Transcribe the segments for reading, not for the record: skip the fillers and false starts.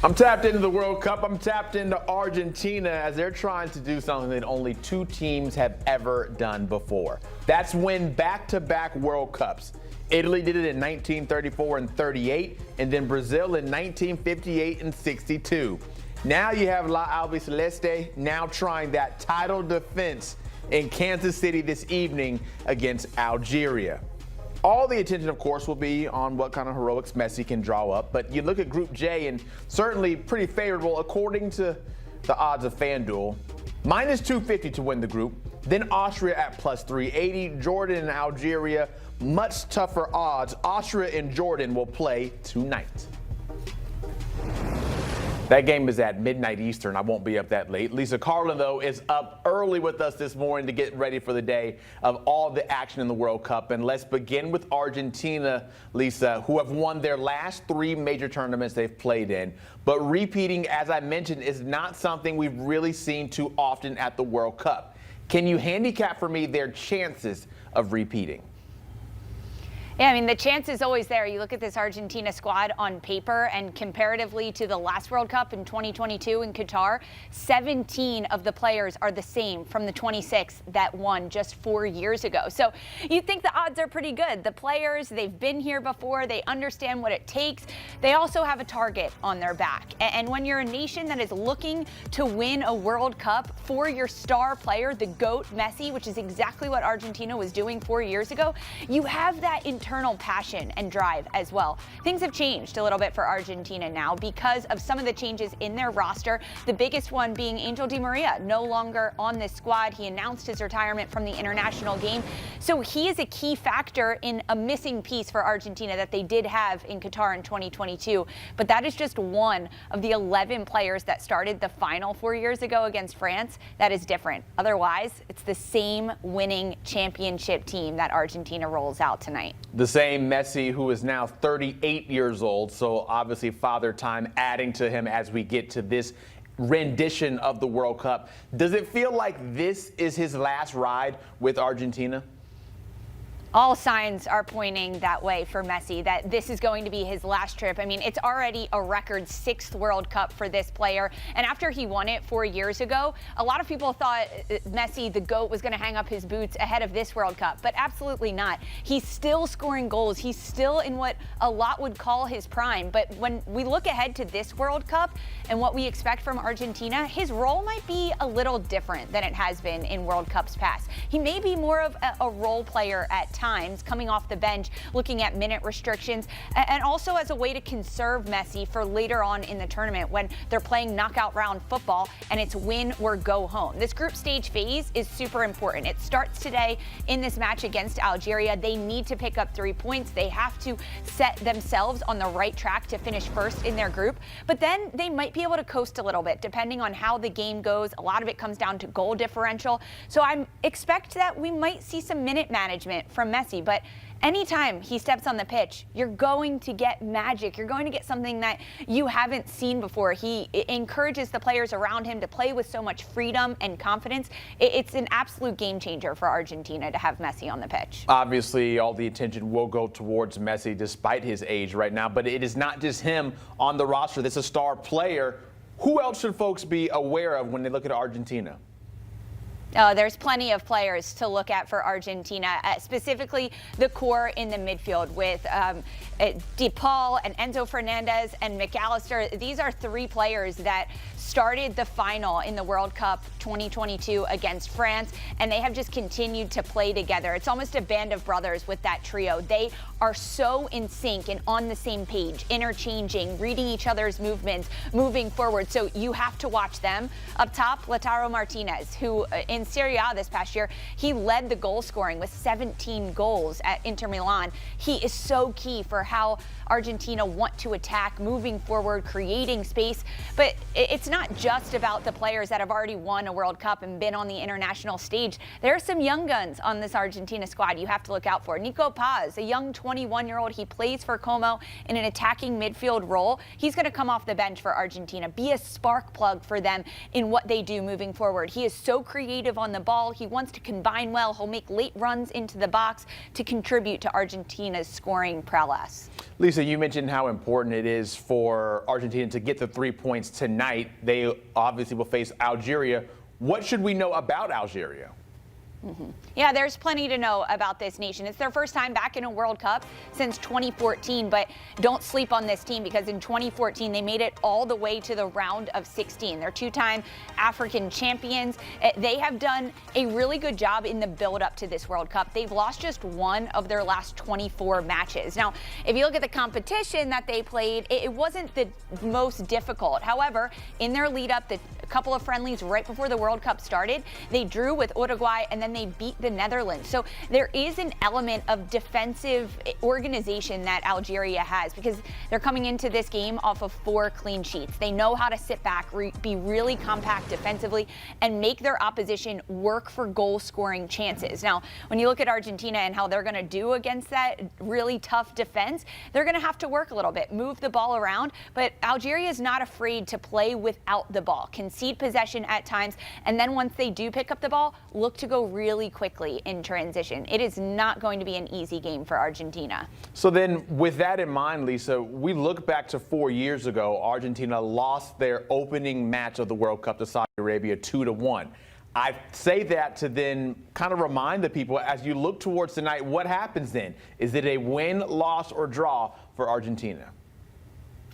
I'm tapped into the World Cup. I'm tapped into Argentina as they're trying to do something that only two teams have ever done before. That's win back-to-back World Cups. Italy did it in 1934 and 38, and then Brazil in 1958 and 62. Now you have La Albiceleste now trying that title defense in Kansas City this evening against Algeria. All the attention, of course, will be on what kind of heroics Messi can draw up. But you look at Group J, and certainly pretty favorable according to the odds of FanDuel. Minus 250 to win the group. Then Austria at plus 380. Jordan and Algeria, much tougher odds. Austria and Jordan will play tonight. That game is at midnight Eastern. I won't be up that late. Lisa Carlin, though, is up early with us this morning to get ready for the day of all the action in the World Cup. And let's begin with Argentina, Lisa, who have won their last three major tournaments they've played in. But repeating, as I mentioned, is not something we've really seen too often at the World Cup. Can you handicap for me their chances of repeating? Yeah, I mean, the chance is always there. You look at this Argentina squad on paper, and comparatively to the last World Cup in 2022 in Qatar, 17 of the players are the same from the 26 that won just 4 years ago. So you think the odds are pretty good. The players, they've been here before. They understand what it takes. They also have a target on their back. And when you're a nation that is looking to win a World Cup for your star player, the GOAT, Messi, which is exactly what Argentina was doing 4 years ago, you have that internal passion and drive as well. Things have changed a little bit for Argentina now because of some of the changes in their roster. The biggest one being Angel Di Maria, no longer on this squad. He announced his retirement from the international game. So he is a key factor in a missing piece for Argentina that they did have in Qatar in 2022. But that is just one of the 11 players that started the final 4 years ago against France. That is different. Otherwise, it's the same winning championship team that Argentina rolls out tonight. The same Messi, who is now 38 years old, so obviously father time adding to him as we get to this rendition of the World Cup. Does it feel like this is his last ride with Argentina? All signs are pointing that way for Messi, that this is going to be his last trip. I mean, it's already a record 6th World Cup for this player. And after he won it 4 years ago, a lot of people thought Messi, the GOAT, was going to hang up his boots ahead of this World Cup, but absolutely not. He's still scoring goals. He's still in what a lot would call his prime. But when we look ahead to this World Cup and what we expect from Argentina, his role might be a little different than it has been in World Cups past. He may be more of a role player at times, coming off the bench, looking at minute restrictions, and also as a way to conserve Messi for later on in the tournament when they're playing knockout round football and it's win or go home. This group stage phase is super important. It starts today in this match against Algeria. They need to pick up 3 points. They have to set themselves on the right track to finish first in their group, but then they might be able to coast a little bit depending on how the game goes. A lot of it comes down to goal differential. So I expect that we might see some minute management from Messi. But anytime he steps on the pitch, you're going to get magic. You're going to get something that you haven't seen before. He encourages the players around him to play with so much freedom and confidence. It's an absolute game changer for Argentina to have Messi on the pitch. Obviously, all the attention will go towards Messi despite his age right now, but it is not just him on the roster that's a star player. Who else should folks be aware of when they look at Argentina? Oh, there's plenty of players to look at for Argentina, specifically the core in the midfield with De Paul and Enzo Fernandez and McAllister. These are 3 players that started the final in the World Cup 2022 against France, and they have just continued to play together. It's almost a band of brothers with that trio. They are so in sync and on the same page, interchanging, reading each other's movements, moving forward. So you have to watch them. Up top, Lautaro Martinez, who in Serie A this past year, he led the goal scoring with 17 goals at Inter Milan. He is so key for how Argentina want to attack, moving forward, creating space. But it's not just about the players that have already won a World Cup and been on the international stage. There are some young guns on this Argentina squad you have to look out for. Nico Paz, a young 21-year-old. He plays for Como in an attacking midfield role. He's going to come off the bench for Argentina, be a spark plug for them in what they do moving forward. He is so creative creative on the ball. He wants to combine well. He'll make late runs into the box to contribute to Argentina's scoring prowess. Lisa, you mentioned how important it is for Argentina to get the 3 points tonight. They obviously will face Algeria. What should we know about Algeria? Yeah, there's plenty to know about this nation. It's their first time back in a World Cup since 2014, but don't sleep on this team because in 2014 they made it all the way to the round of 16. They're two-time African champions. They have done a really good job in the build-up to this World Cup. They've lost just one of their last 24 matches. Now, if you look at the competition that they played, it wasn't the most difficult. However, in their lead-up, a couple of friendlies right before the World Cup started, they drew with Uruguay and then they beat the Netherlands. So there is an element of defensive organization that Algeria has because they're coming into this game off of 4 clean sheets. They know how to sit back, be really compact defensively, and make their opposition work for goal-scoring chances. Now, when you look at Argentina and how they're going to do against that really tough defense, they're going to have to work a little bit, move the ball around, but Algeria is not afraid to play without the ball, concede possession at times, and then once they do pick up the ball, look to go really quickly in transition. It is not going to be an easy game for Argentina. So then with that in mind, Lisa, we look back to 4 years ago. Argentina lost their opening match of the World Cup to Saudi Arabia 2-1. I say that to then kind of remind the people as you look towards tonight, what happens then? Is it a win, loss, or draw for Argentina?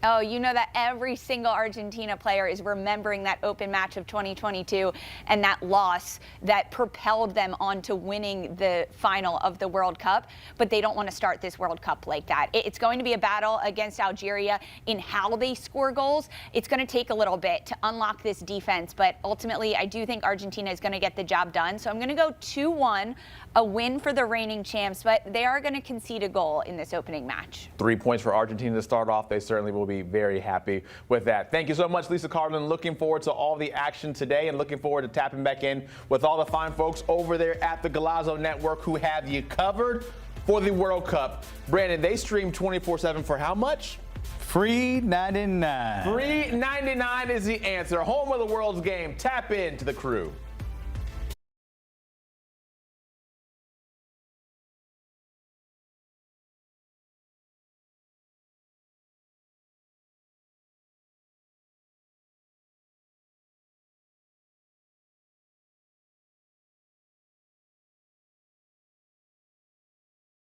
Oh, you know that every single Argentina player is remembering that open match of 2022 and that loss that propelled them on to winning the final of the World Cup. But they don't want to start this World Cup like that. It's going to be a battle against Algeria in how they score goals. It's going to take a little bit to unlock this defense. But ultimately, I do think Argentina is going to get the job done. So I'm going to go 2-1, a win for the reigning champs. But they are going to concede a goal in this opening match. 3 points for Argentina to start off. They certainly will be very happy with that. Thank you so much, Lisa Carlin. Looking forward to all the action today and looking forward to tapping back in with all the fine folks over there at the Galazzo Network who have you covered for the World Cup. Brandon, they stream 24/7 for how much? Free 99. Free 99 is the answer. Home of the world's game. Tap in to the crew.